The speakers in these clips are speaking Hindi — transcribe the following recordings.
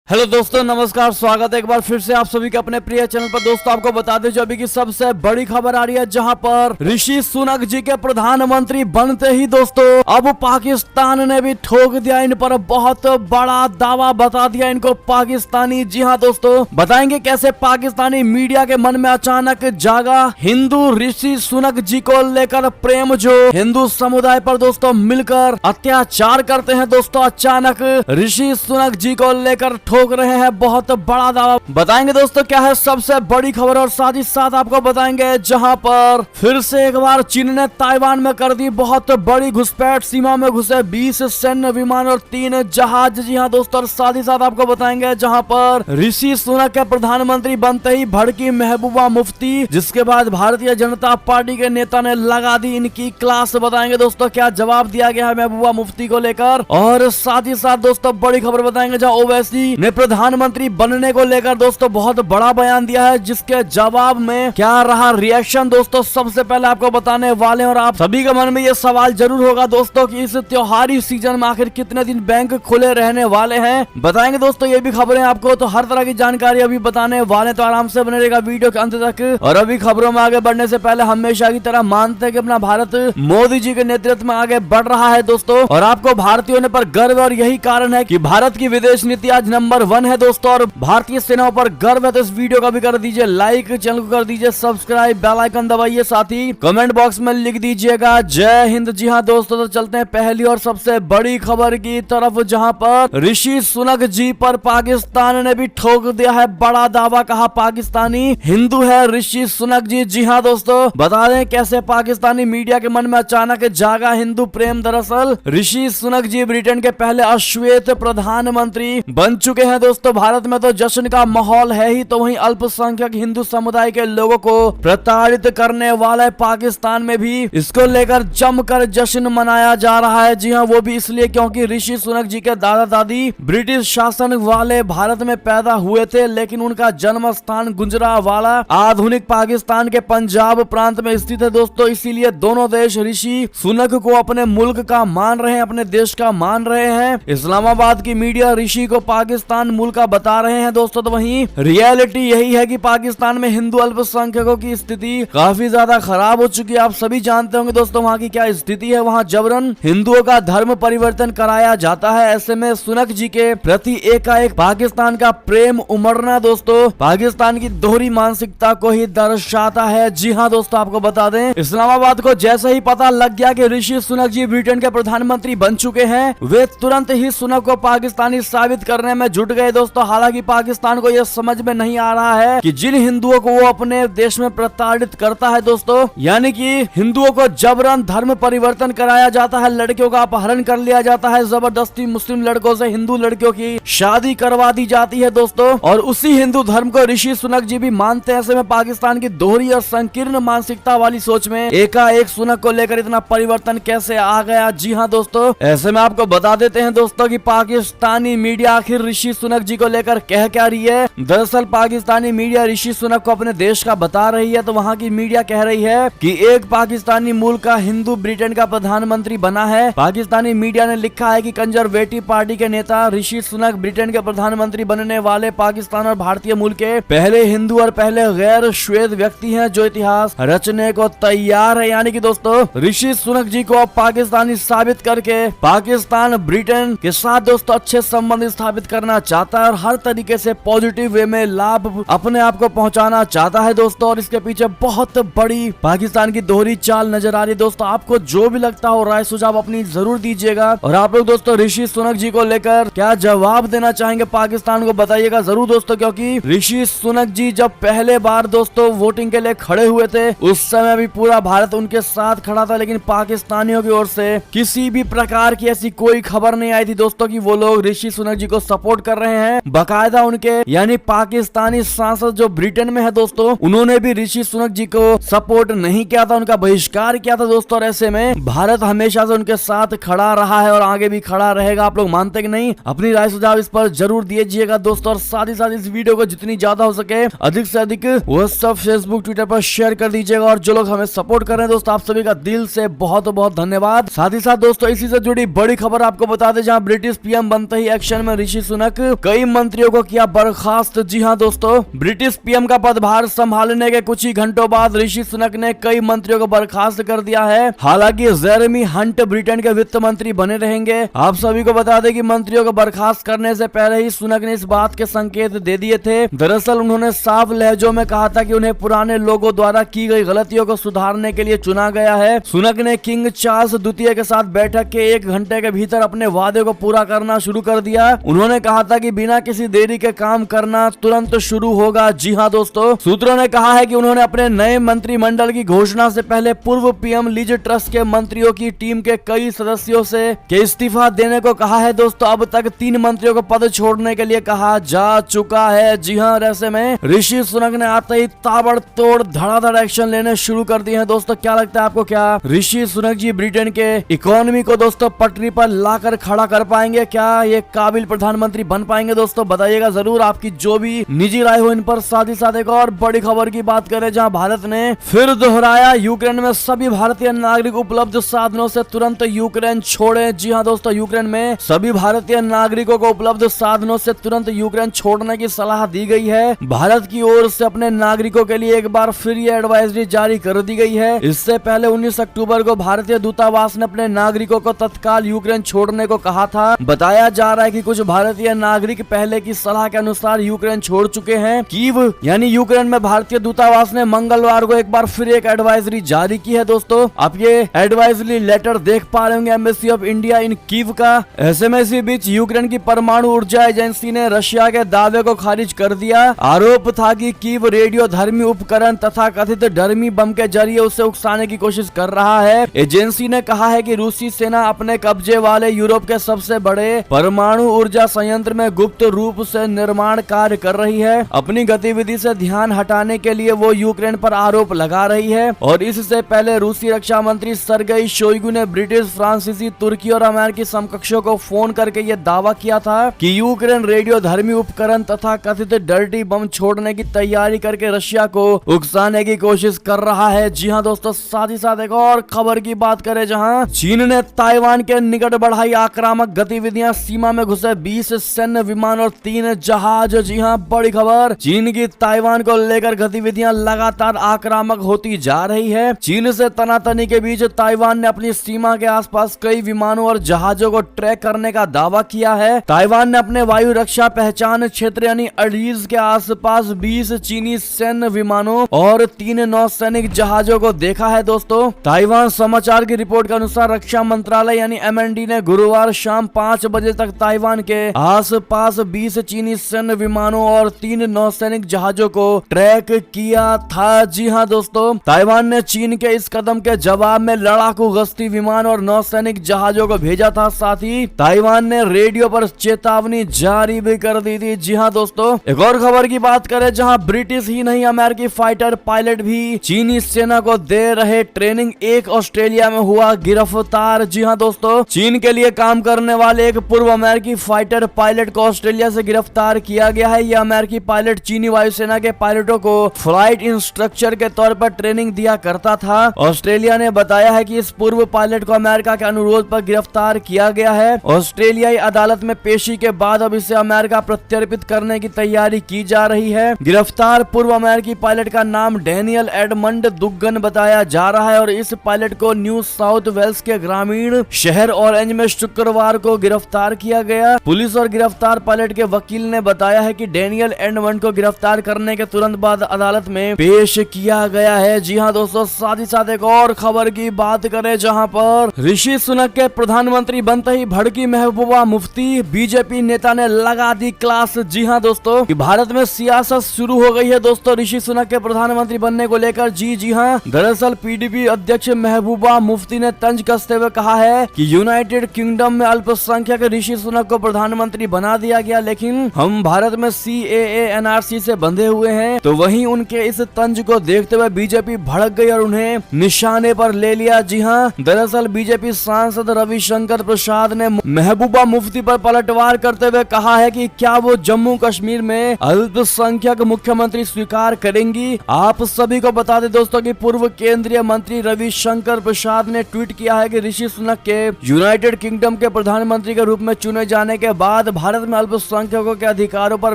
हेलो दोस्तों, नमस्कार। स्वागत है एक बार फिर से आप सभी के अपने प्रिय चैनल पर। दोस्तों आपको बता दें जो अभी की सबसे बड़ी खबर आ रही है, जहां पर ऋषि सुनक जी के प्रधानमंत्री बनते ही दोस्तों अब पाकिस्तान ने भी ठोक दिया इन पर बहुत बड़ा दावा, बता दिया इनको पाकिस्तानी। जी हाँ दोस्तों, बताएंगे कैसे पाकिस्तानी मीडिया के मन में अचानक जागा हिंदू ऋषि सुनक जी को लेकर प्रेम, जो हिंदू समुदाय पर दोस्तों मिलकर अत्याचार करते हैं। दोस्तों अचानक ऋषि सुनक जी को लेकर ठोक रहे हैं बहुत बड़ा दावा। बताएंगे दोस्तों क्या है सबसे बड़ी खबर, और साथ ही साथ आपको बताएंगे जहां पर फिर से एक बार चीन ने ताइवान में कर दी बहुत बड़ी घुसपैठ। सीमा में घुसे 20 सैन्य विमान और 3 जहाज। जी हाँ दोस्तों, और साथ ही साथ आपको बताएंगे जहां पर ऋषि सुनक के प्रधानमंत्री बनते ही भड़की महबूबा मुफ्ती, जिसके बाद भारतीय जनता पार्टी के नेता ने लगा दी इनकी क्लास। बताएंगे दोस्तों क्या जवाब दिया गया है महबूबा मुफ्ती को लेकर, और साथ ही साथ दोस्तों बड़ी खबर बताएंगे जहां ओवैसी ने प्रधानमंत्री बनने को लेकर दोस्तों बहुत बड़ा बयान दिया है, जिसके जवाब में क्या रहा रिएक्शन दोस्तों सबसे पहले आपको बताने वाले हैं। और आप सभी के मन में ये सवाल जरूर होगा दोस्तों कि इस त्योहारी सीजन में आखिर कितने दिन बैंक खुले रहने वाले हैं। बताएंगे दोस्तों ये भी खबरें आपको, तो हर तरह की जानकारी अभी बताने वाले, तो आराम से बने रहेगा वीडियो के अंत तक। और अभी खबरों में आगे बढ़ने से पहले हमेशा की तरह मानते हैं कि अपना भारत मोदी जी के नेतृत्व में आगे बढ़ रहा है दोस्तों, और आपको भारतीय होने पर गर्व, और यही कारण है कि भारत की विदेश नीति आज नंबर 1 है दोस्तों, और भारतीय सेनाओं पर गर्व है। तो इस वीडियो का भी कर दीजिए लाइक, चैनल को कर दीजिए सब्सक्राइब, बेल आइकन दबाइए, साथ ही कमेंट बॉक्स में लिख दीजिएगा जय हिंद। जी हाँ दोस्तों, तो चलते हैं पहली और सबसे बड़ी खबर की तरफ, जहां पर ऋषि सुनक जी पर पाकिस्तान ने भी ठोक दिया है बड़ा दावा। कहा पाकिस्तानी हिंदू है ऋषि सुनक जी। जी हाँ दोस्तों, बता दें कैसे पाकिस्तानी मीडिया के मन में अचानक जागा हिंदू प्रेम। दरअसल ऋषि सुनक जी ब्रिटेन के पहले अश्वेत प्रधानमंत्री बन चुके हैं दोस्तों। भारत में तो जश्न का माहौल है ही, तो वहीं अल्पसंख्यक हिंदू समुदाय के लोगों को प्रताड़ित करने वाले पाकिस्तान में भी इसको लेकर जमकर जश्न मनाया जा रहा है। जी हाँ, वो भी इसलिए क्योंकि ऋषि सुनक जी के दादा दादी ब्रिटिश शासन वाले भारत में पैदा हुए थे, लेकिन उनका जन्म स्थान गुजरांवाला आधुनिक पाकिस्तान के पंजाब प्रांत में स्थित है दोस्तों। इसीलिए दोनों देश ऋषि सुनक को अपने मुल्क का मान रहे हैं, अपने देश का मान रहे हैं। इस्लामाबाद की मीडिया ऋषि को पाकिस्तान मूल का बता रहे हैं दोस्तों, तो वहीं रियलिटी यही है कि पाकिस्तान में हिंदू अल्पसंख्यकों की स्थिति काफी ज्यादा खराब हो चुकी है। आप सभी जानते होंगे दोस्तों वहाँ की क्या स्थिति है। वहाँ जबरन हिंदुओं का धर्म परिवर्तन कराया जाता है। ऐसे में सुनक जी के प्रति एकाएक पाकिस्तान का प्रेम उमड़ना दोस्तों पाकिस्तान की दोहरी मानसिकता को ही दर्शाता है। जी हाँ दोस्तों, आपको बता दें इस्लामाबाद को जैसे ही पता लग गया कि ऋषि सुनक जी ब्रिटेन के प्रधानमंत्री बन चुके हैं, वे तुरंत ही सुनक को पाकिस्तानी साबित करने में जुट गए दोस्तों। हालांकि पाकिस्तान को यह समझ में नहीं आ रहा है कि जिन हिंदुओं को वो अपने देश में प्रताड़ित करता है दोस्तों, यानी कि हिंदुओं को जबरन धर्म परिवर्तन कराया जाता है, लड़कियों का अपहरण कर लिया जाता है, जबरदस्ती मुस्लिम लड़कों से हिंदू लड़कियों की शादी करवा दी जाती है दोस्तों, और उसी हिंदू धर्म को ऋषि सुनक जी भी मानते हैं। ऐसे में पाकिस्तान की दोहरी और संकीर्ण मानसिकता वाली सोच में एकाएक सुनक को लेकर इतना परिवर्तन कैसे आ गया। जी हाँ दोस्तों, ऐसे में आपको बता देते हैं दोस्तों कि पाकिस्तानी मीडिया आखिर ऋषि सुनक जी को लेकर कह क्या रही है। दरअसल पाकिस्तानी मीडिया ऋषि सुनक को अपने देश का बता रही है, तो वहाँ की मीडिया कह रही है कि एक पाकिस्तानी मूल का हिंदू ब्रिटेन का प्रधानमंत्री बना है। पाकिस्तानी मीडिया ने लिखा है कि कंजर्वेटिव पार्टी के नेता ऋषि सुनक ब्रिटेन के प्रधानमंत्री बनने वाले पाकिस्तान और भारतीय मूल के पहले हिंदू और पहले गैर श्वेत व्यक्ति हैं जो इतिहास रचने को तैयार है। यानी कि दोस्तों ऋषि सुनक जी को पाकिस्तानी साबित करके पाकिस्तान ब्रिटेन के साथ दोस्तों अच्छे संबंध स्थापित करना चाहता है, और हर तरीके से पॉजिटिव वे में लाभ अपने आप को पहुंचाना चाहता है दोस्तों। और इसके पीछे बहुत बड़ी पाकिस्तान की दोहरी चाल नजर आ रही है दोस्तों। आपको जो भी लगता हो राय सुझाव अपनी जरूर दीजिएगा, और आप लोग दोस्तों ऋषि सुनक जी को लेकर क्या जवाब देना चाहेंगे पाकिस्तान को बताइएगा जरूर दोस्तों, क्योंकि ऋषि सुनक जी जब पहले बार दोस्तों वोटिंग के लिए खड़े हुए थे उस समय भी पूरा भारत उनके साथ खड़ा था, लेकिन पाकिस्तानियों की ओर से किसी भी प्रकार की ऐसी कोई खबर नहीं आई थी दोस्तों कि वो लोग ऋषि सुनक जी को सपोर्ट कर रहे हैं। बाकायदा उनके यानी पाकिस्तानी सांसद जो ब्रिटेन में है दोस्तों, उन्होंने भी ऋषि सुनक जी को सपोर्ट नहीं किया था, उनका बहिष्कार किया था दोस्तों। और ऐसे में भारत हमेशा से उनके साथ खड़ा रहा है और आगे भी खड़ा रहेगा। आप लोग मानते कि नहीं? अपनी राय सुझाव इस पर जरूर दीजिएगा दोस्तों, और साथ ही साथ इस वीडियो को जितनी ज्यादा हो सके अधिक से अधिक व्हाट्सएप फेसबुक ट्विटर पर शेयर कर दीजिएगा। और जो लोग हमें सपोर्ट कर रहे हैं दोस्तों, आप सभी का दिल से बहुत बहुत धन्यवाद। साथ ही साथ दोस्तों इसी से जुड़ी बड़ी खबर आपको बता दें, जहां ब्रिटिश पीएम बनते ही एक्शन में ऋषि सुनक सुनक कई मंत्रियों को किया बर्खास्त। जी हां दोस्तों, ब्रिटिश पीएम का पदभार संभालने के कुछ ही घंटों बाद ऋषि सुनक ने कई मंत्रियों को बर्खास्त कर दिया है। हालांकि जेरेमी हंट ब्रिटेन के वित्त मंत्री बने रहेंगे। आप सभी को बता दें कि मंत्रियों को बर्खास्त करने से पहले ही सुनक ने इस बात के संकेत दे दिए थे। दरअसल उन्होंने साफ लहजों में कहा था कि उन्हें पुराने लोगों द्वारा की गई गलतियों को सुधारने के लिए चुना गया है। सुनक ने किंग चार्ल्स द्वितीय के साथ बैठक के 1 घंटे के भीतर अपने वादे को पूरा करना शुरू कर दिया। उन्होंने कहा था कि बिना किसी देरी के काम करना तुरंत शुरू होगा। जी हां दोस्तों, सूत्रों ने कहा है कि उन्होंने अपने नए मंत्रिमंडल की घोषणा से पहले पूर्व पीएम लिज ट्रस के मंत्रियों की टीम के कई सदस्यों से के इस्तीफा देने को कहा है। दोस्तों, अब तक 3 मंत्रियों को पद छोड़ने के लिए कहा जा चुका है। जी हां, ऐसे में ऋषि सुनक ने आते ही ताबड़तोड़ धड़ाधड़ एक्शन लेने शुरू कर दिए हैं। दोस्तों, क्या लगता है आपको, क्या ऋषि सुनक जी ब्रिटेन के इकोनॉमी को दोस्तों पटरी पर लाकर खड़ा कर पाएंगे? क्या ये काबिल प्रधानमंत्री बन पाएंगे? दोस्तों बताइएगा जरूर आपकी जो भी निजी राय हो इन पर। साथ ही साथ एक और बड़ी खबर की बात करें, जहां भारत ने फिर दोहराया, यूक्रेन में सभी भारतीय नागरिक उपलब्ध साधनों से तुरंत यूक्रेन छोड़े। जी हां दोस्तों, यूक्रेन में सभी भारतीय नागरिकों को उपलब्ध साधनों से तुरंत यूक्रेन छोड़ने की सलाह दी गई है। भारत की ओर से अपने नागरिकों के लिए एक बार फिर ये एडवाइजरी जारी कर दी गई है। इससे पहले 19 अक्टूबर को भारतीय दूतावास ने अपने नागरिकों को तत्काल यूक्रेन छोड़ने को कहा था। बताया जा रहा है कि कुछ भारतीय नागरिक पहले की सलाह के अनुसार यूक्रेन छोड़ चुके हैं। कीव यानी यूक्रेन में भारतीय दूतावास ने मंगलवार को एक बार फिर एक एडवाइजरी जारी की है। दोस्तों, आप ये एडवाइजरी लेटर देख पा रहे होंगे embassy of India in Kyiv का। ऐसे में इसी बीच यूक्रेन की परमाणु ऊर्जा एजेंसी ने रशिया के दावे को खारिज कर दिया। आरोप था कि कीव रेडियो धर्मी उपकरण तथा कथित डर्मी बम के जरिए उसे उकसाने की कोशिश कर रहा है। एजेंसी ने कहा है कि रूसी सेना अपने कब्जे वाले यूरोप के सबसे बड़े परमाणु ऊर्जा संयंत्र में गुप्त रूप से निर्माण कार्य कर रही है। अपनी गतिविधि से ध्यान हटाने के लिए वो यूक्रेन पर आरोप लगा रही है। और इससे पहले रूसी रक्षा मंत्री सरगेई शोइगु ने ब्रिटिश, फ्रांसीसी, तुर्की और अमेरिकी समकक्षों को फोन करके ये दावा किया था कि यूक्रेन रेडियो धर्मी उपकरण तथा कथित डर्टी बम छोड़ने की तैयारी करके रशिया को उकसाने की कोशिश कर रहा है। जी हां दोस्तों, साथ ही साथ एक और खबर की बात करें, जहां चीन ने ताइवान के निकट बढ़ाई आक्रामक गतिविधियां, सीमा में घुसे 20 सैन्य विमान और 3 जहाज। जी हां, बड़ी खबर, चीन की ताइवान को लेकर गतिविधियां लगातार आक्रामक होती जा रही है। चीन से तनातनी के बीच ताइवान ने अपनी सीमा के आसपास कई विमानों और जहाजों को ट्रैक करने का दावा किया है। ताइवान ने अपने वायु रक्षा पहचान क्षेत्र यानी अडीज के आसपास 20 चीनी सैन्य विमानों और 3 नौसैनिक जहाजों को देखा है। दोस्तों, ताइवान समाचार की रिपोर्ट के अनुसार रक्षा मंत्रालय यानी MND ने गुरुवार शाम 5 बजे तक ताइवान के आसपास 20 चीनी सैन्य विमानों और 3 नौसैनिक जहाजों को ट्रैक किया था। जी हां दोस्तों, ताइवान ने चीन के इस कदम के जवाब में लड़ाकू गश्ती विमान और नौसैनिक जहाजों को भेजा था। साथ ही ताइवान ने रेडियो पर चेतावनी जारी भी कर दी थी। जी हां दोस्तों, एक और खबर की बात करें, जहां ब्रिटिश ही नहीं अमेरिकी फाइटर पायलट भी चीनी सेना को दे रहे ट्रेनिंग, एक ऑस्ट्रेलिया में हुआ गिरफ्तार। जी हां दोस्तों, चीन के लिए काम करने वाले एक पूर्व अमेरिकी फाइटर पायलट को ऑस्ट्रेलिया से गिरफ्तार किया गया है। यह अमेरिकी पायलट चीनी वायुसेना के पायलटों को फ्लाइट इंस्ट्रक्टर के तौर पर ट्रेनिंग दिया करता था। ऑस्ट्रेलिया ने बताया है कि इस पूर्व पायलट को अमेरिका के अनुरोध पर गिरफ्तार किया गया है। ऑस्ट्रेलियाई अदालत में पेशी के बाद अब इसे अमेरिका प्रत्यर्पित करने की तैयारी की जा रही है। गिरफ्तार पूर्व अमेरिकी पायलट का नाम डेनियल एडमंड दुग्गन बताया जा रहा है और इस पायलट को न्यू साउथ वेल्स के ग्रामीण शहर ऑरेंज में शुक्रवार को गिरफ्तार किया गया। पुलिस और गिरफ्तार पायलट के वकील ने बताया है कि डेनियल एडमंड को गिरफ्तार करने के तुरंत बाद अदालत में पेश किया गया है। जी हां दोस्तों, साथ ही साथ एक और खबर की बात करें, जहां पर ऋषि सुनक के प्रधानमंत्री बनते ही भड़की महबूबा मुफ्ती, बीजेपी नेता ने लगा दी क्लास। जी हां दोस्तों, कि भारत में सियासत शुरू हो गई है दोस्तों ऋषि सुनक के प्रधानमंत्री बनने को लेकर। जी हां, दरअसल PDP अध्यक्ष महबूबा मुफ्ती ने तंज कसते हुए कहा है कि यूनाइटेड किंगडम में अल्पसंख्यक ऋषि सुनक को प्रधानमंत्री बना दिया गया, लेकिन हम भारत में CAA NRC से बंधे हुए हैं। तो वहीं उनके इस तंज को देखते हुए बीजेपी भड़क गई और उन्हें निशाने पर ले लिया। जी हां, दरअसल बीजेपी सांसद रविशंकर प्रसाद ने महबूबा मुफ्ती पर पलटवार करते हुए कहा है कि क्या वो जम्मू कश्मीर में अल्पसंख्यक मुख्यमंत्री स्वीकार करेंगी। आप सभी को बता दें दोस्तों कि पूर्व केंद्रीय मंत्री रविशंकर प्रसाद ने ट्वीट किया है कि ऋषि सुनक के यूनाइटेड किंगडम के प्रधानमंत्री के रूप में चुने जाने के बाद भारत में अल्पसंख्यकों के अधिकारों पर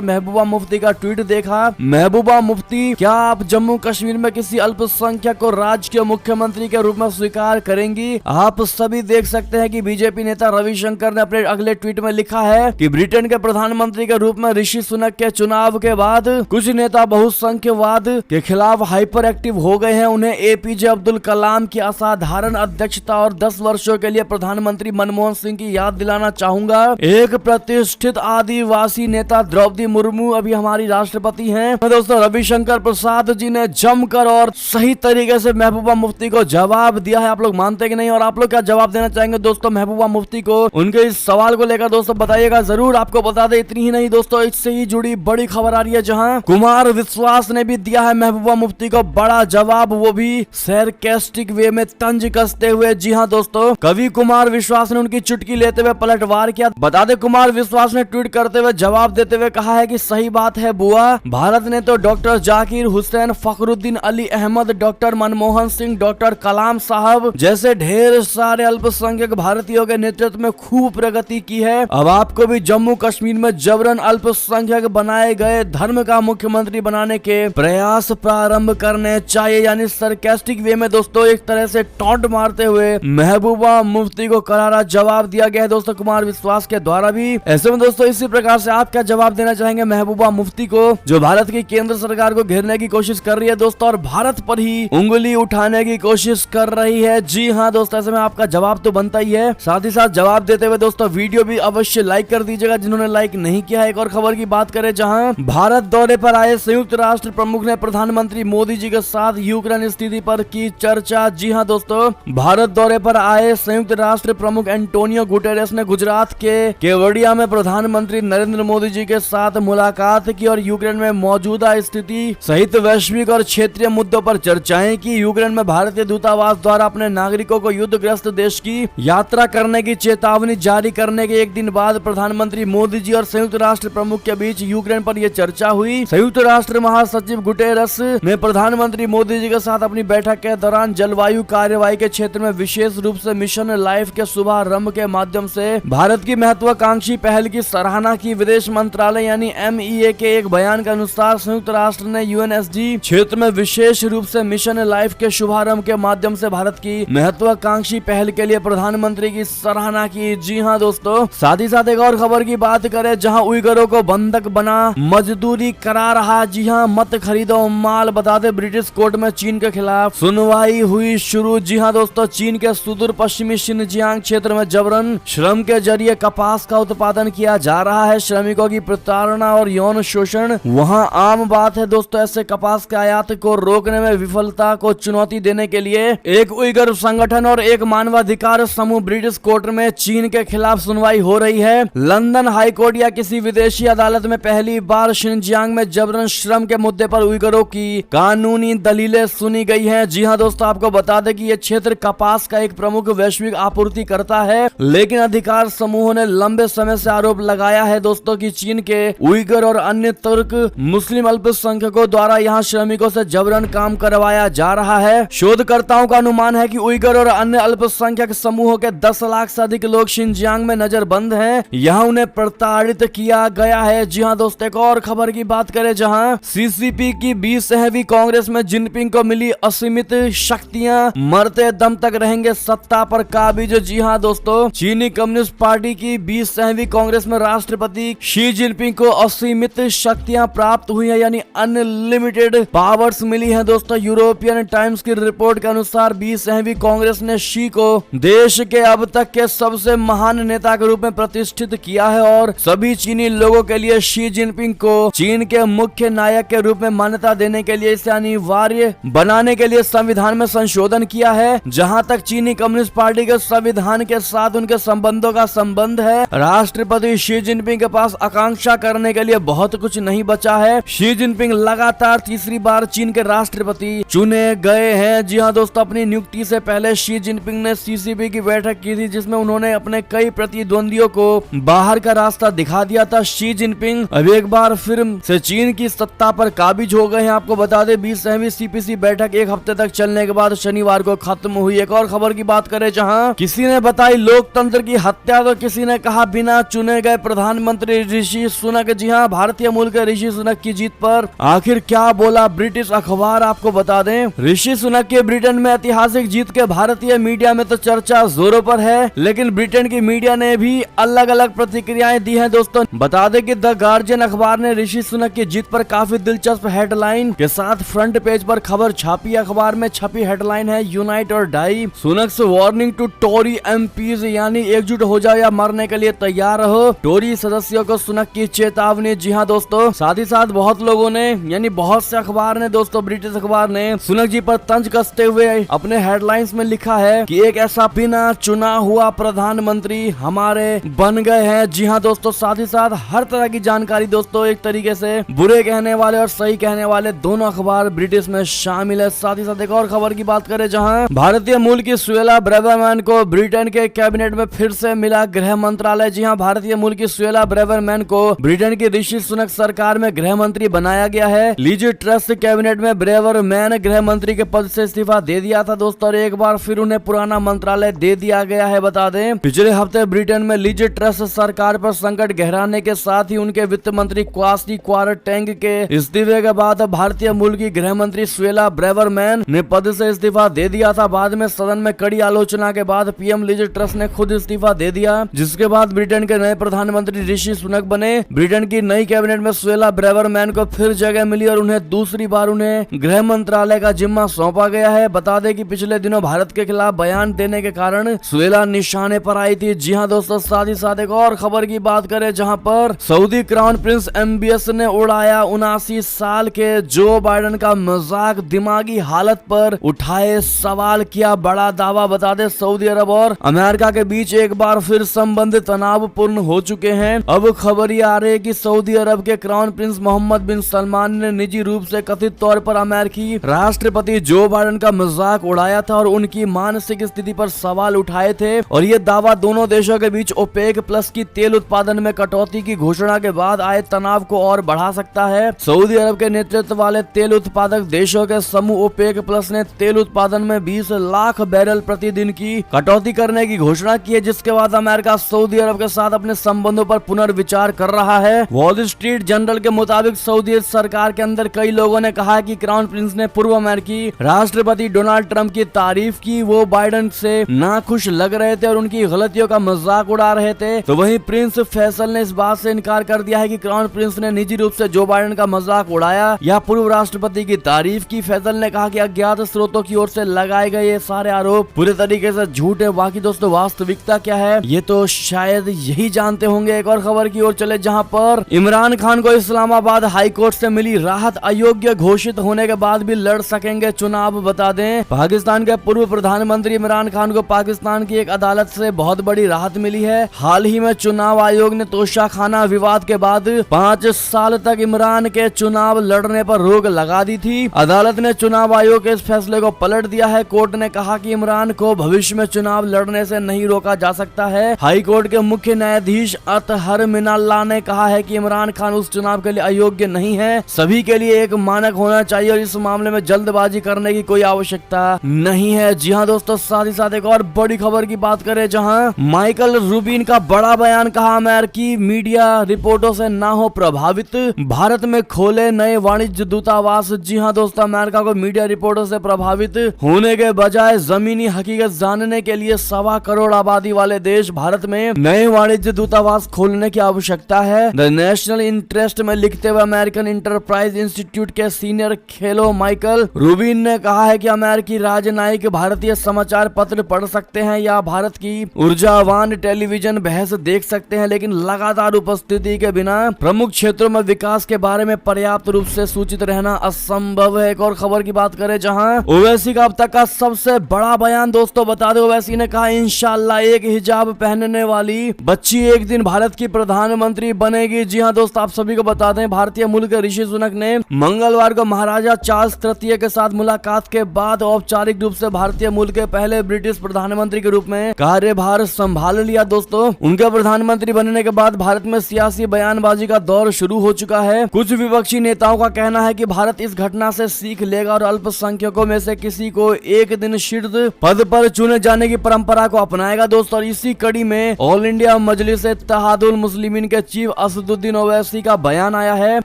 महबूबा मुफ्ती का ट्वीट देखा। महबूबा मुफ्ती, क्या आप जम्मू कश्मीर में किसी अल्पसंख्यक को राज्य के मुख्यमंत्री के रूप में स्वीकार करेंगी? आप सभी देख सकते हैं कि बीजेपी नेता रविशंकर ने अपने अगले ट्वीट में लिखा है कि ब्रिटेन के प्रधानमंत्री के रूप में ऋषि सुनक के चुनाव के बाद कुछ नेता बहुसंख्यवाद के खिलाफ हाइपर एक्टिव हो गए हैं। उन्हें एपीजे अब्दुल कलाम की असाधारण अध्यक्षता और 10 वर्षों के लिए प्रधानमंत्री मनमोहन सिंह की याद दिलाना चाहूंगा। एक प्रतिष्ठित आदिवासी नेता द्रौपदी मुर्मू अभी हमारी राष्ट्रपति हैं। तो दोस्तों, रविशंकर प्रसाद जी ने जमकर और सही तरीके से महबूबा मुफ्ती को जवाब दिया है। आप लोग मानते कि नहीं, और आप लोग क्या जवाब देना चाहेंगे दोस्तों महबूबा मुफ्ती को? उनके इस सवाल को लेकर दोस्तों बताइएगा जरूर। आपको बता दे इतनी ही नहीं दोस्तों, इससे ही जुड़ी बड़ी खबर आ रही है, जहां कुमार विश्वास ने भी दिया है महबूबा मुफ्ती को बड़ा जवाब, वो भी सरकास्टिक वे में तंज कसते हुए। जी हाँ दोस्तों, कवि कुमार विश्वास ने उनकी चुटकी लेते हुए पलटवार किया। बता दे, कुमार विश्वास ने ट्वीट करते हुए जवाब देते हुए कहा है कि सही बात है बुआ, भारत ने तो doctor Zakir Hussain, Fakhruddin Ali Ahmed, doctor Manmohan Singh, doctor Kalam sahab जैसे ढेर सारे अल्पसंख्यक भारतीयों के नेतृत्व में खूब प्रगति की है। अब आपको भी जम्मू कश्मीर में जबरन अल्पसंख्यक बनाए गए धर्म का मुख्यमंत्री बनाने के प्रयास प्रारंभ करने चाहिए। यानी सरकास्टिक वे में दोस्तों एक तरह से टॉन्ट मारते हुए महबूबा मुफ्ती को करारा जवाब दिया गया है दोस्तों कुमार विश्वास के द्वारा भी। ऐसे में दोस्तों इसी प्रकार से आप क्या जवाब देना चाहेंगे महबूबा मुफ्ती को, जो भारत की केंद्र सरकार को घेरने की कोशिश कर रही है दोस्तों, और भारत पर ही उंगली उठाने की कोशिश कर रही है? जी हाँ दोस्तों, ऐसे में आपका जवाब तो बनता ही है। साथ ही साथ जवाब देते हुए दोस्तों वीडियो भी अवश्य लाइक कर दीजिएगा जिन्होंने लाइक नहीं किया है। एक और खबर की बात करें, जहां भारत दौरे पर आए संयुक्त राष्ट्र प्रमुख ने प्रधानमंत्री मोदी जी के साथ यूक्रेन स्थिति पर की चर्चा। जी हाँ दोस्तों, भारत दौरे पर आए संयुक्त राष्ट्र प्रमुख एंटोनियो गुटेरेस ने गुजरात के केवड़िया में प्रधानमंत्री नरेंद्र मोदी जी के साथ मुलाकात की और यूक्रेन में मौजूदा स्थिति सहित वैश्विक और क्षेत्रीय मुद्दों पर चर्चाएं की। यूक्रेन में भारतीय दूतावास द्वारा अपने नागरिकों को युद्धग्रस्त देश की यात्रा करने की चेतावनी जारी करने के एक दिन बाद प्रधानमंत्री मोदी जी और संयुक्त राष्ट्र प्रमुख के बीच यूक्रेन पर यह चर्चा हुई। संयुक्त राष्ट्र महासचिव गुटेरस ने प्रधानमंत्री मोदी जी के साथ अपनी बैठक के दौरान जलवायु कार्यवाही के क्षेत्र में विशेष रूप से मिशन लाइफ के शुभारंभ के माध्यम से भारत की महत्वाकांक्षी पहल की सराहना की। विदेश मंत्रालय यानी MEA के एक बयान के अनुसार संयुक्त राष्ट्र ने UNSD क्षेत्र में विशेष रूप से मिशन लाइफ के शुभारंभ के माध्यम से भारत की महत्वाकांक्षी पहल के लिए प्रधानमंत्री की सराहना की। जी हाँ दोस्तों, साथ ही साथ एक और खबर की बात करें, जहां उइगरों को बंधक बना मजदूरी करा रहा। जी हाँ, मत खरीदो माल। बता दे, ब्रिटिश कोर्ट में चीन के खिलाफ सुनवाई हुई शुरू। जी हाँ दोस्तों, चीन के सुदूर पश्चिमी शिनजियांग क्षेत्र में जबरन श्रम के जरिए कपास का उत्पादन किया जा रहा है। श्रमिकों की प्रताड़ना और यौन शोषण वहां आम बात है दोस्तों। ऐसे कपास के आयात को रोकने में विफलता को चुनौती देने के लिए एक उइगर संगठन और एक मानवाधिकार समूह ब्रिटिश कोर्ट में चीन के खिलाफ सुनवाई हो रही है। लंदन हाई कोर्ट या किसी विदेशी अदालत में पहली बार शिनजियांग में जबरन श्रम के मुद्दे पर उइगरों की कानूनी दलीलें सुनी गई हैं। जी हां दोस्तों, आपको बता दें कि यह क्षेत्र कपास का एक प्रमुख वैश्विक आपूर्ति करता है, लेकिन अधिकार समूहों ने लंबे समय से आरोप लगाया है दोस्तों कि चीन के उइगर और अन्य तुर्क मुस्लिम अल्पसंख्यकों द्वारा यहां श्रमिकों से जबरन काम करवाया जा रहा है। शोधकर्ताओं का अनुमान है कि उइगर और अन्य अल्पसंख्यक समूहों के 10 लाख से अधिक लोग शिनजियांग में नजरबंद हैं। यहाँ उन्हें प्रताड़ित किया गया है। जी हाँ दोस्तों, एक और खबर की बात करें, जहां CCP की 20वीं कांग्रेस में जिनपिंग को मिली असीमित शक्तियां, मरते दम तक रहेंगे सत्ता पर काबिज। जी हाँ दोस्तों, चीनी कम्युनिस्ट पार्टी की 20वीं कांग्रेस में राष्ट्रपति शी जिनपिंग को असीमित शक्तियां प्राप्त हुई है, यानी अनलिमिटेड पावर्स मिली है दोस्तों। यूरोपियन टाइम्स की रिपोर्ट के अनुसार 20वीं कांग्रेस ने शी को देश के अब तक के सबसे महान नेता के रूप में प्रतिष्ठित किया है और सभी चीनी लोगों के लिए शी जिनपिंग को चीन के मुख्य नायक के रूप में मान्यता देने के लिए इसे अनिवार्य बनाने के लिए संविधान में संशोधन किया है। जहां तक चीनी कम्युनिस्ट पार्टी के संविधान के साथ उनके संबंधों का संबंध है, राष्ट्रपति शी जिनपिंग के पास आकांक्षा करने के लिए बहुत कुछ नहीं बचा है। शी जिनपिंग लगातार तीसरी बार चीन के राष्ट्रपति चुने गए हैं। जी हाँ दोस्तों, अपनी नियुक्ति से पहले शी जिनपिंग ने CCP की बैठक की थी, जिसमें उन्होंने अपने कई प्रतिद्वंदियों को बाहर का रास्ता दिखा दिया था। शी जिनपिंग अब एक बार फिर से चीन की सत्ता पर काबिज हो गए हैं। आपको बता दें, 20वीं CPC बैठक एक हफ्ते तक चलने के बाद शनिवार को खत्म हुई। एक और खबर की बात करें, जहां किसी ने बताई लोकतंत्र की हत्या तो किसी ने कहा बिना चुने गए प्रधानमंत्री ऋषि सुनक। जी हाँ, भारतीय मूल के ऋषि सुनक की जीत पर आखिर क्या बोला ब्रिटिश अखबार, आपको बता दें। ऋषि सुनक के ब्रिटेन में ऐतिहासिक जीत के भारतीय मीडिया में तो चर्चा जोरों पर है, लेकिन ब्रिटेन की मीडिया ने भी अलग अलग प्रतिक्रियाएं दी हैं दोस्तों। बता दें कि द गार्जियन अखबार ने ऋषि सुनक की जीत पर काफी दिलचस्प हेडलाइन के साथ फ्रंट पेज पर खबर छापी। अखबार में छपी हेडलाइन है unite or die, Sunak's warning to Tory MPs, यानी एकजुट हो जाओ या मरने के लिए तैयार रहो, टोरी सदस्यों को सुनक की चेतावनी। जी हाँ दोस्तों, साथ ही साथ बहुत लोगों ने यानी बहुत से अखबार ने दोस्तों, ब्रिटिश अखबार ने सुनक जी पर तंज कसते हुए अपने हेडलाइंस में लिखा है कि एक ऐसा बिना चुना हुआ प्रधानमंत्री हमारे बन गए हैं। जी हाँ दोस्तों, साथ ही साथ हर तरह की जानकारी दोस्तों, एक तरीके से बुरे कहने वाले और सही कहने वाले दोनों अखबार ब्रिटिश में शामिल है। साथ ही साथ एक और खबर की बात करें, जहां भारतीय मूल की सुएला ब्रेवरमैन को ब्रिटेन के कैबिनेट में फिर से मिला गृह मंत्रालय। जी हां, भारतीय मूल की सुएला ब्रेवरमैन को ब्रिटेन की ऋषि सुनक सरकार में गृह मंत्री बनाया गया है। लीज ट्रस कैबिनेट में ब्रेवरमैन गृह मंत्री के पद से इस्तीफा दे दिया था दोस्तों, और एक बार फिर उन्हें पुराना मंत्रालय दे दिया गया है। बता दें, पिछले हफ्ते ब्रिटेन में लीज ट्रस सरकार पर संकट गहराने के साथ ही उनके वित्त मंत्री क्वासी क्वारटेंग के इस्तीफे के बाद भारतीय मूल की गृह मंत्री सुएला ब्रेवरमैन ने पद से इस्तीफा दे दिया था। बाद में सदन में कड़ी आलोचना के बाद पीएम लीज ट्रस ने खुद इस्तीफा दे दिया, जिसके बाद ब्रिटेन के नए प्रधानमंत्री ऋषि सुनक बने। ब्रिटेन की नई कैबिनेट में सुएला ब्रेवरमैन को फिर जगह मिली और उन्हें दूसरी बार उन्हें गृह मंत्रालय का जिम्मा सौंपा गया है। बता दें कि पिछले दिनों भारत के खिलाफ बयान देने के कारण सुएला निशाने पर आई थी। जी हाँ दोस्तों, साथ ही साथ एक और खबर की बात करें, जहां पर सऊदी क्राउन प्रिंस एमबीएस ने उड़ाया 79 साल के जो बाइडेन का मजाक, दिमागी हालत पर उठाए सवाल, किया बड़ा दावा। बता दे, सऊदी अरब और अमेरिका के बीच एक बार फिर संबंध तनावपूर्ण हो चुके हैं। अब खबर ये आ रही है कि सऊदी अरब के क्राउन प्रिंस मोहम्मद बिन सलमान ने निजी रूप से कथित तौर पर अमेरिकी राष्ट्रपति जो बाइडेन का मजाक उड़ाया था और उनकी मानसिक स्थिति पर सवाल उठाए थे, और ये दावा दोनों देशों के बीच ओपेक प्लस की तेल उत्पादन में कटौती की घोषणा के बाद आए तनाव को और बढ़ा सकता है। सऊदी अरब के नेतृत्व वाले तेल उत्पादक देशों के समूह ओपेक प्लस ने तेल उत्पादन में 20 लाख बैरल प्रतिदिन की कटौती करने की घोषणा की है, जिसके बाद अमेरिका सऊदी अरब के साथ अपने संबंधों पर पुनर्विचार कर रहा है। वॉल स्ट्रीट जर्नल के मुताबिक सऊदी सरकार के अंदर कई लोगों ने कहा है कि क्राउन प्रिंस ने पूर्व अमेरिकी राष्ट्रपति डोनाल्ड ट्रंप की तारीफ की, वो बाइडेन से नाखुश लग रहे थे और उनकी गलतियों का मजाक उड़ा रहे थे। तो वहीं प्रिंस फैसल ने इस बात से इनकार कर दिया है कि क्राउन प्रिंस ने निजी रूप से जो बाइडेन का मजाक उड़ाया या पूर्व राष्ट्रपति की तारीफ की। फैसल ने कहा कि अज्ञात स्रोतों की ओर से लगाए गए ये सारे आरोप पूरे तरीके से झूठ है। बाकी दोस्तों, वास्तविकता क्या है ये तो शायद यही जानते होंगे। एक और खबर की ओर चले, जहां पर इमरान खान को इस्लामाबाद हाई कोर्ट से मिली राहत, अयोग्य घोषित होने के बाद भी लड़ सकेंगे चुनाव। बता दें, पाकिस्तान के पूर्व प्रधानमंत्री इमरान खान को पाकिस्तान की एक अदालत से बहुत बड़ी राहत मिली है। हाल ही में चुनाव आयोग ने तोशाखाना विवाद के बाद 5 साल तक इमरान के चुनाव लड़ने पर रोक लगा दी थी। अदालत ने चुनाव आयोग के इस फैसले को पलट दिया है। कोर्ट ने कहा कि इमरान को भविष्य में चुनाव लड़ने से नहीं रोका जा सकता है। हाई कोर्ट के मुख्य न्यायाधीश अतहर मिनाल्ला ने कहा है कि इमरान खान उस चुनाव के लिए अयोग्य नहीं है। सभी के लिए एक मानक होना चाहिए और इस मामले में जल्दबाजी करने की कोई आवश्यकता नहीं है। जी हाँ दोस्तों, साथ ही साथ एक और बड़ी खबर की बात करें, जहां माइकल रूबिन का बड़ा बयान, कहा अमेरिकी मीडिया रिपोर्टों से ना हो प्रभावित, भारत में खोले नए वाणिज्य दूतावास। जी हाँ दोस्तों, अमेरिका को मीडिया रिपोर्टों से प्रभावित होने के बजाय जमीनी हकीकत जानने के लिए 1.25 करोड़ आबादी वाले देश भारत में नए वाणिज्य दूतावास खोलने की आवश्यकता है। द नेशनल इंटरेस्ट में लिखते हुए अमेरिकन इंटरप्राइज इंस्टीट्यूट के सीनियर फेलो माइकल रूबिन ने कहा है कि अमेरिकी राजनयिक भारतीय समाचार पत्र पढ़ सकते हैं या भारत की ऊर्जावान टेलीविजन बहस देख सकते हैं, लेकिन लगातार उपस्थिति के बिना प्रमुख क्षेत्रों में विकास के बारे में पर्याप्त रूप से सूचित रहना असंभव है। एक और खबर की बात करें, जहां ओवैसी का अब तक का सबसे बड़ा बयान दोस्तों, बता दे, ओवैसी ने कहा इंशाल्लाह एक हिजाब पहनने वाली बच्ची एक दिन भारत की प्रधानमंत्री बनेगी। जी हाँ दोस्तों, आप सभी को बता दें, भारतीय मूल के ऋषि सुनक ने मंगलवार को महाराजा चार्ल्स तृतीय के साथ मुलाकात के बाद औपचारिक रूप से भारतीय मूल के पहले ब्रिटिश प्रधानमंत्री के रूप में कार्यभार संभाल लिया। दोस्तों, उनके प्रधानमंत्री बनने के बाद भारत में सियासी बयानबाजी का दौर शुरू हो चुका है। कुछ विपक्षी नेताओं का कहना है कि भारत इस घटना से सीख लेगा और अल्पसंख्यकों में से किसी को एक दिन शीर्ष पद पर चुने जाने की परंपरा को अपनाएगा। दोस्तों, और इसी कड़ी में ऑल इंडिया मजलिस इत्तेहादुल मुस्लिमीन के चीफ असदुद्दीन ओवैसी का बयान आया है।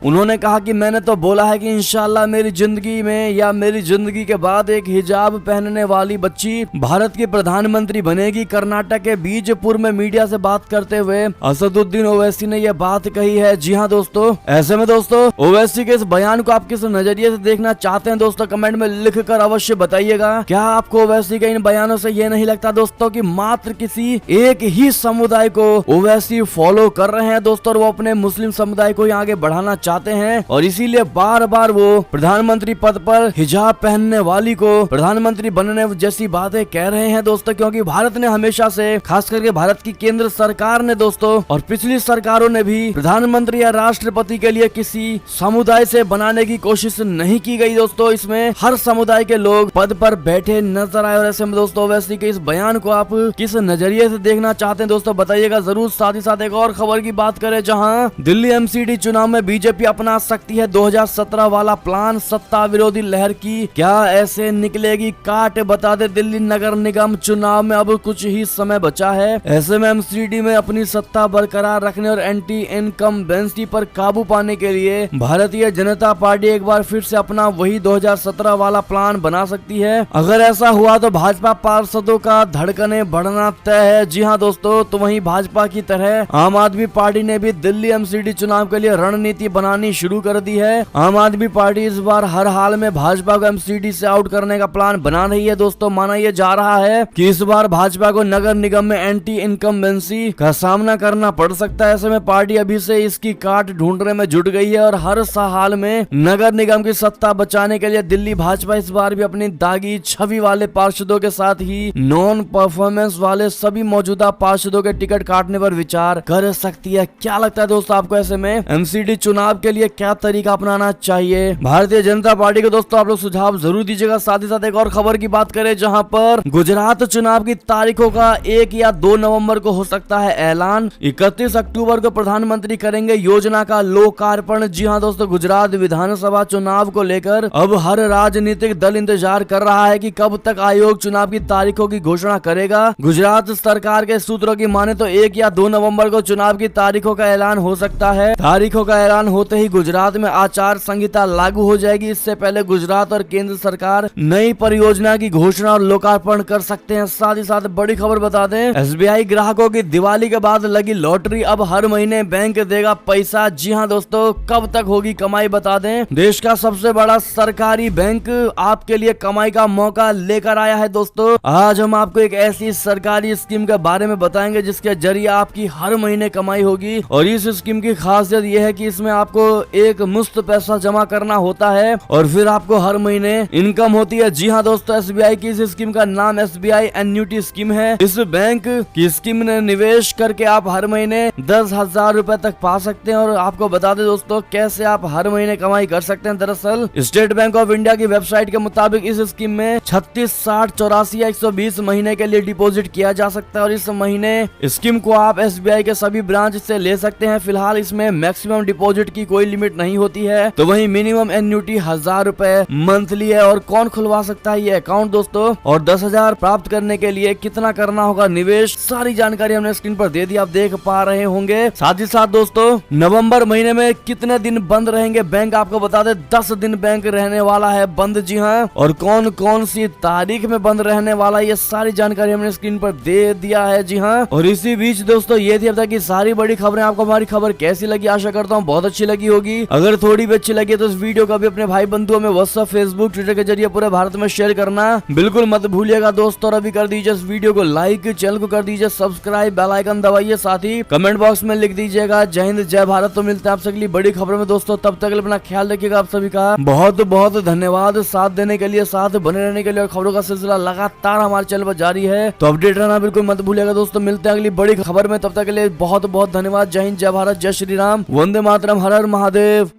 उन्होंने कहा कि मैंने तो बोला है कि इंशाल्लाह मेरी जिंदगी में या मेरी जिंदगी के बाद एक हिजाब पहनने वाली बच्ची भारत की प्रधानमंत्री बनेगी। कर्नाटक के बीजपुर में मीडिया से बात करते हुए असदुद्दीन ओवैसी ने यह बात कही है। जी हाँ दोस्तों, ऐसे में दोस्तों ओवैसी के इस बयान को आप किस नजरिए से देखना चाहते हैं दोस्तों, कमेंट में लिख कर अवश्य बताइएगा। क्या आपको ओवैसी के इन बयानों से ये नहीं लगता दोस्तों कि मात्र किसी एक ही समुदाय को ओवैसी फॉलो कर रहे हैं दोस्तों, और वो अपने मुस्लिम समुदाय को आगे बढ़ाना चाहते हैं, और इसीलिए बार बार वो प्रधानमंत्री पद पर हिजाब पहनने वाली को प्रधानमंत्री बनने जैसी बातें कह रहे हैं दोस्तों। क्योंकि भारत ने हमेशा से, खास करके भारत की केंद्र सरकार ने दोस्तों और पिछली सरकारों ने भी प्रधानमंत्री या राष्ट्रपति के लिए किसी समुदाय से बनाने की कोशिश नहीं की गई दोस्तों। इसमें हर समुदाय के लोग पद पर बैठे नजर आए। और ऐसे में दोस्तों ओवैसी के इस बयान को आप किस नजरिए से देखना चाहते हैं दोस्तों, बताइएगा जरूर। साथ ही साथ एक और खबर की बात करें, जहां दिल्ली एमसीडी चुनाव में बीजेपी अपना सकती है 2017 वाला प्लान, सत्ता विरोधी लहर की क्या ऐसे निकलेगी काट। बता दे दिल्ली नगर निगम चुनाव में अब कुछ ही समय बचा है। ऐसे में एमसीडी में अपनी सत्ता बरकरार रखने और एंटी इनकम्बेंसी पर काबू पाने के लिए भारतीय जनता पार्टी एक बार फिर से अपना वही 2017 वाला प्लान बना सकती है। अगर ऐसा हुआ तो भाजपा पार्षदों का धड़कने बढ़ना तय है। जी हाँ दोस्तों, तो वहीं भाजपा की तरह आम आदमी पार्टी ने भी दिल्ली एमसीडी चुनाव के लिए रणनीति बनानी शुरू कर दी है। आम आदमी पार्टी इस बार हर हाल में भाजपा को एमसीडी से आउट करने का प्लान बना रही है दोस्तों। माना यह जा रहा है कि इस बार भाजपा को नगर निगम में एंटी इनकम्बेंसी का सामना करना पड़ सकता है। ऐसे में पार्टी अभी से इसकी काट ढूंढने में जुट गई है और हर हाल में नगर निगम की सत्ता बचाने के लिए दिल्ली भाजपा इस बार भी अपनी दागी छवि वाले पार्षदों के साथ ही नॉन परफॉर्मेंस वाले सभी मौजूदा पार्षदों के टिकट काटने पर विचार कर सकती है। क्या लगता है दोस्तों आपको, ऐसे में एमसीडी चुनाव के लिए क्या तरीका अपनाना चाहिए भारतीय जनता पार्टी को दोस्तों? आप लोग सुझाव जरूर दीजिएगा। साथ ही साथ एक और खबर की बात करें, जहां पर गुजरात चुनाव की तारीखों का 1 या 2 नवंबर को हो सकता है ऐलान। 31 अक्टूबर को प्रधानमंत्री करेंगे योजना का लोकार्पण। जी हाँ दोस्तों, गुजरात विधानसभा चुनाव को लेकर अब हर राजनीतिक दल इंतजार कर रहा है कि कब तक आयोग चुनाव की तारीखों की घोषणा करेगा। गुजरात सरकार के सूत्रों की माने तो 1 या 2 नवंबर को चुनाव की तारीखों का ऐलान हो सकता है। तारीखों का ऐलान होते ही गुजरात में आचार संहिता लागू हो जाएगी। इससे पहले गुजरात और केंद्र सरकार नई परियोजना की घोषणा और लोकार्पण कर सकते हैं। साथ ही साथ बड़ी खबर बता दें, एसबीआई ग्राहकों की दिवाली के बाद लगी लॉटरी, अब हर महीने बैंक देगा पैसा। जी हाँ दोस्तों, कब तक होगी कमाई बता दें। देश का सबसे बड़ा सरकारी बैंक आपके लिए कमाई का मौका लेकर आया है दोस्तों। आज हम आपको एक ऐसी सरकारी स्कीम के बारे में बताएंगे जिसके जरिए आपकी हर महीने कमाई होगी। और इस स्कीम की खासियत यह है कि इसमें आपको एक मुफ्त पैसा जमा करना होता है और फिर आपको हर महीने इनकम होती है। जी हाँ दोस्तों, एसबीआई की इस स्कीम का नाम एसबीआई एन्युटी स्कीम है। इस बैंक की स्कीम में निवेश करके आप हर महीने 10,000 रुपए तक पा सकते हैं। और आपको बता दें दोस्तों कैसे आप हर महीने कमाई कर सकते हैं। दरअसल स्टेट बैंक ऑफ इंडिया की वेबसाइट के मुताबिक इस स्कीम में 36, 60, 84 या 120 महीने के लिए डिपॉजिट किया जा सकता है। और इस महीने स्कीम को आप एसबीआई के सभी ब्रांच से ले सकते हैं। फिलहाल इसमें मैक्सिमम डिपॉजिट की कोई लिमिट नहीं होती है, तो वहीं मिनिमम एन्युटी 1000 रुपए मंथली है। और कौन खुलवा सकता है ये अकाउंट दोस्तों, और 10,000 प्राप्त करने के लिए कितना करना होगा निवेश, सारी जानकारी हमने स्क्रीन पर दे दी, आप देख पा रहे होंगे। साथ ही साथ दोस्तों नवंबर महीने में कितने दिन बंद रहेंगे बैंक, आपको बता दे 10 दिन बैंक रहने वाला है बंद। जी हाँ, और कौन कौन सी तारीख में बंद रहने वाला, ये सारी जानकारी हमने स्क्रीन पर दे दिया है। जी हाँ, और इसी बीच दोस्तों ये थी अब तक की सारी बड़ी खबरें। आपको हमारी खबर कैसी लगी, आशा करता हूँ बहुत अच्छी लगी होगी। अगर थोड़ी भी अच्छी लगी तो इस वीडियो को भी अपने भाई बंधुओं में व्हाट्सएप, फेसबुक, ट्विटर के जरिए पूरे भारत में शेयर करना बिल्कुल मत भूलिएगा दोस्तों। और अभी कर दीजिए इस वीडियो को लाइक, चैनल को कर दीजिए सब्सक्राइब, बेल आइकन दबाइए, साथ ही कमेंट बॉक्स में लिख दीजिएगा जय हिंद जय भारत। तो मिलते हैं आप सभी बड़ी खबरों में दोस्तों, तब तक अपना ख्याल रखिएगा। आप सभी का बहुत बहुत धन्यवाद साथ देने के लिए, साथ बने रहने के लिए। और खबरों का सिलसिला लगातार हमारे चैनल पर जारी है, तो अपडेट रहना बिल्कुल मत भूलिएगा दोस्तों। मिलते हैं अगली बड़ी खबर में, तब तक के लिए बहुत बहुत धन्यवाद। जय हिंद जय भारत, जय श्री राम, वंदे मातरम, हर हर महादेव।